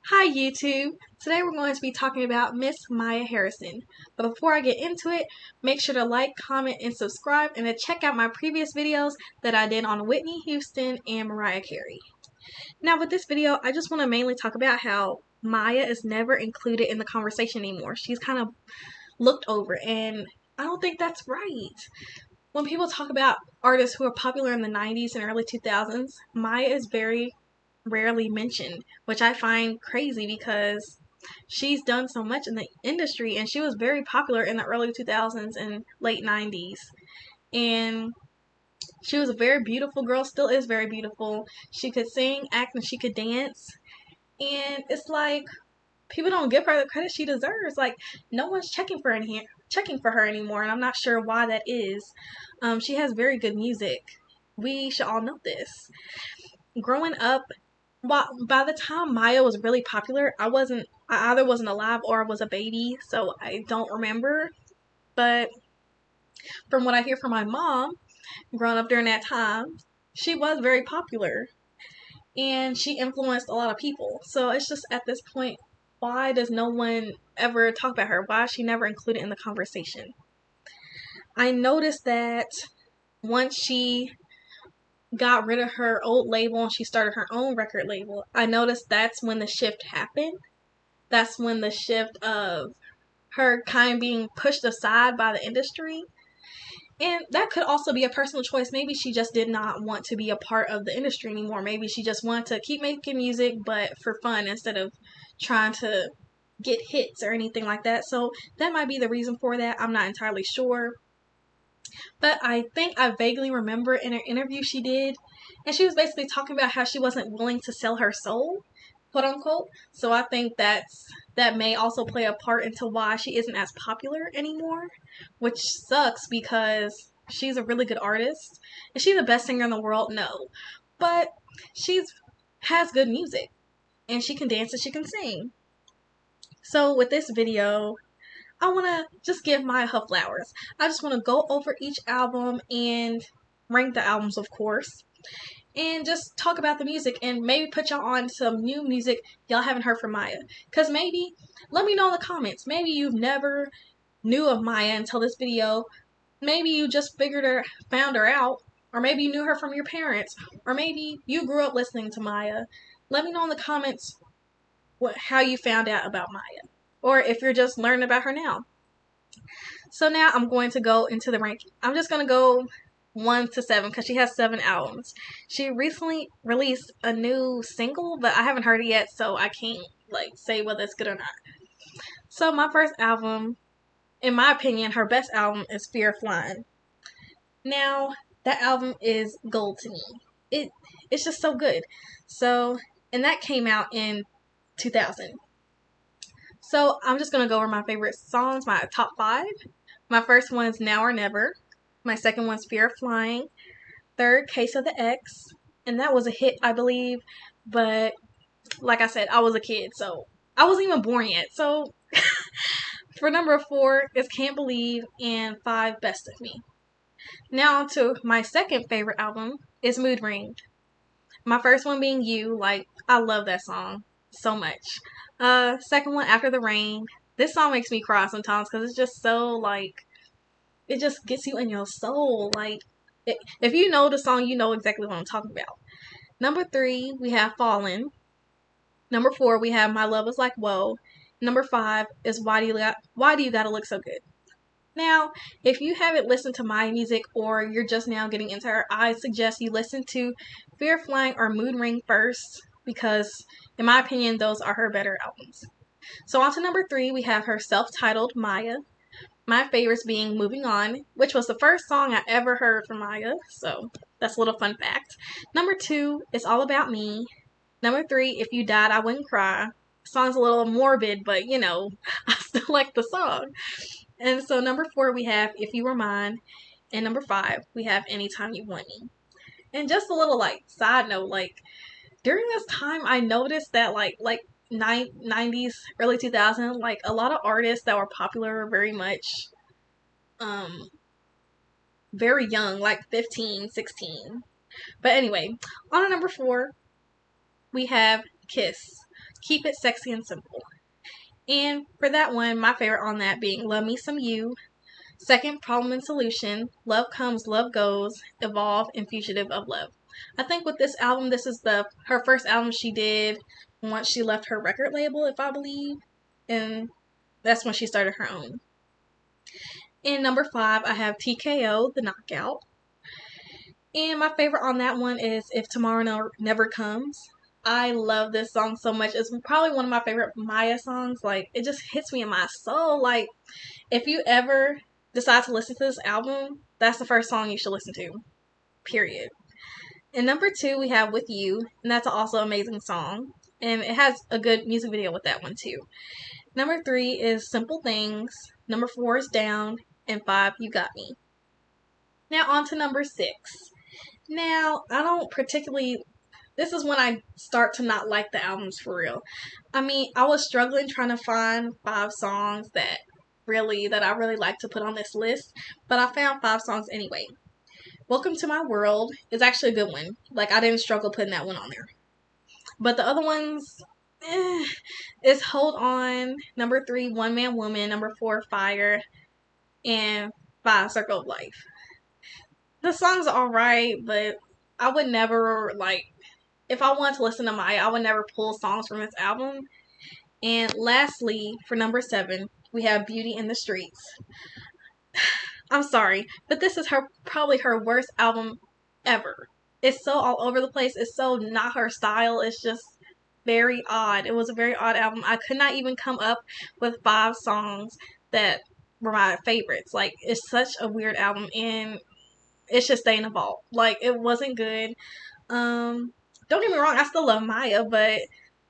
Hi YouTube! Today we're going to be talking about Miss Maya Harrison. But before I get into it, make sure to like, comment, and subscribe, and to check out my previous videos that I did on Whitney Houston and Mariah Carey. Now with this video, I just want to mainly talk about how Maya is never included in the conversation anymore. She's kind of looked over, and I don't think that's right. When people talk about artists who are popular in the 90s and early 2000s, Maya is very rarely mentioned, which I find crazy because she's done so much in the industry and she was very popular in the early 2000s and late 90s. And she was a very beautiful girl, still is very beautiful. She could sing, act, and she could dance. And it's like people don't give her the credit she deserves. Like no one's checking for her anymore, and I'm not sure why that is. She has very good music. We should all know this. Growing up, by the time Maya was really popular, I either wasn't alive or I was a baby, so I don't remember. But from what I hear from my mom, growing up during that time, she was very popular and she influenced a lot of people. So it's just at this point, why does no one ever talk about her? Why is she never included in the conversation? I noticed that once she got rid of her old label and she started her own record label, I noticed that's when the shift happened. That's when the shift of her kind of being pushed aside by the industry. And that could also be a personal choice. Maybe she just did not want to be a part of the industry anymore. Maybe she just wanted to keep making music, but for fun instead of trying to get hits or anything like that. So that might be the reason for that. I'm not entirely sure. But I think I vaguely remember in an interview she did, and she was basically talking about how she wasn't willing to sell her soul, quote unquote. So I think that may also play a part into why she isn't as popular anymore, which sucks because she's a really good artist. Is she the best singer in the world? No. But she's has good music and she can dance and she can sing. So with this video, I want to just give Maya her flowers. I just want to go over each album and rank the albums, of course, and just talk about the music and maybe put y'all on some new music y'all haven't heard from Maya. Because maybe, let me know in the comments, maybe you've never knew of Maya until this video. Maybe you just found her out, or maybe you knew her from your parents, or maybe you grew up listening to Maya. Let me know in the comments how you found out about Maya, or if you're just learning about her now. So now I'm going to go into the ranking. I'm just going to go 1 to 7 because she has 7 albums. She recently released a new single, but I haven't heard it yet, so I can't say whether it's good or not. So my first album, in my opinion, her best album is Fear of Flying. Now, that album is gold to me. It's just so good. So, and that came out in 2000. So I'm just going to go over my favorite songs, my top 5. My first one is Now or Never. My second one's Fear of Flying. Third, Case of the X. And that was a hit, I believe. But like I said, I was a kid, so I wasn't even born yet. So for number 4 is Can't Believe, and 5, Best of Me. Now to my second favorite album is Mood Ring. My first one being You. I love that song so much. Second one, After the Rain. This song makes me cry sometimes because it's just so it just gets you in your soul. If you know the song, you know exactly what I'm talking about. Number 3, we have Fallen. Number 4, we have My Love Is Like Whoa. Number 5 is Why Do You Gotta Look So Good. Now, if you haven't listened to my music or you're just now getting into her, I suggest you listen to Fear of Flying or Mood Ring first because, in my opinion, those are her better albums. So on to number 3, we have her self-titled Maya. My favorites being Moving On, which was the first song I ever heard from Maya, so that's a little fun fact. Number 2, It's All About Me. Number 3, If You Died, I Wouldn't Cry. The song's a little morbid, but I still like the song. And so number 4, we have If You Were Mine. And number 5, we have Anytime You Want Me. And just a little side note, during this time I noticed that 90s, early 2000s, a lot of artists that were popular were very much very young, 15, 16. But anyway, on to number 4, we have Kiss. Keep It Sexy and Simple. And for that one, my favorite on that being Love Me Some You, second, Problem and Solution, Love Comes, Love Goes, Evolve, and Fugitive of Love. I think with this album, this is her first album she did once she left her record label, if I believe. And that's when she started her own. And number 5, I have TKO, The Knockout. And my favorite on that one is If Tomorrow Never Comes. I love this song so much. It's probably one of my favorite Maya songs. Like, it just hits me in my soul. Like, if you ever decide to listen to this album, that's the first song you should listen to. Period. And number 2, we have With You. And that's also an amazing song. And it has a good music video with that one, too. Number 3 is Simple Things. Number 4 is Down. And 5, You Got Me. Now, on to number 6. Now, I don't particularly... This is when I start to not like the albums for real. I mean, I was struggling trying to find 5 songs that I really like to put on this list. But I found 5 songs anyway. Welcome to My World is actually a good one. Like, I didn't struggle putting that one on there. But the other ones... is Hold On. Number 3, One Man Woman. Number 4, Fire. And 5, Circle of Life. The song's alright, but I would never, like, if I wanted to listen to Maya, I would never pull songs from this album. And lastly, for number 7, we have Beauty in the Streets. I'm sorry, but this is probably her worst album ever. It's so all over the place. It's so not her style. It's just very odd. It was a very odd album. I could not even come up with 5 songs that were my favorites. Like, it's such a weird album, and it should stay in the vault. Like, it wasn't good. Don't get me wrong, I still love Maya, but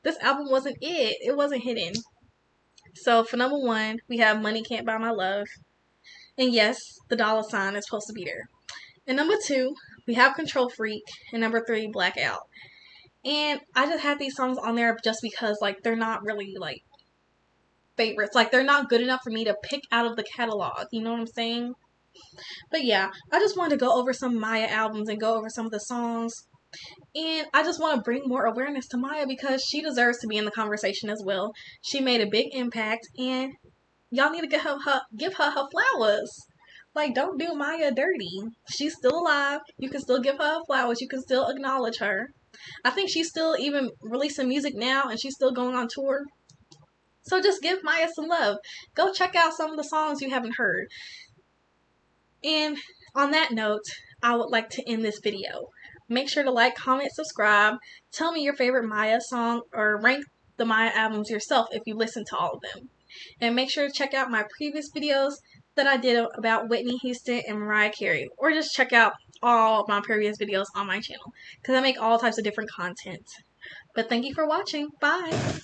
this album wasn't it. It wasn't hitting. So for number 1, we have Money Can't Buy My Love. And yes, the dollar sign is supposed to be there. And number 2, we have Control Freak. And number 3, Blackout. And I just have these songs on there just because, like, they're not really, like, favorites. Like, they're not good enough for me to pick out of the catalog. You know what I'm saying? But yeah, I just wanted to go over some Maya albums and go over some of the songs. And I just want to bring more awareness to Maya because she deserves to be in the conversation as well. She made a big impact, and y'all need to give her her flowers. Like, don't do Maya dirty. She's still alive. You can still give her flowers. You can still acknowledge her. I think she's still even releasing music now, and she's still going on tour. So just give Maya some love. Go check out some of the songs you haven't heard. And on that note, I would like to end this video. Make sure to like, comment, subscribe. Tell me your favorite Maya song, or rank the Maya albums yourself if you listen to all of them. And make sure to check out my previous videos that I did about Whitney Houston and Mariah Carey. Or just check out all of my previous videos on my channel, because I make all types of different content. But thank you for watching. Bye!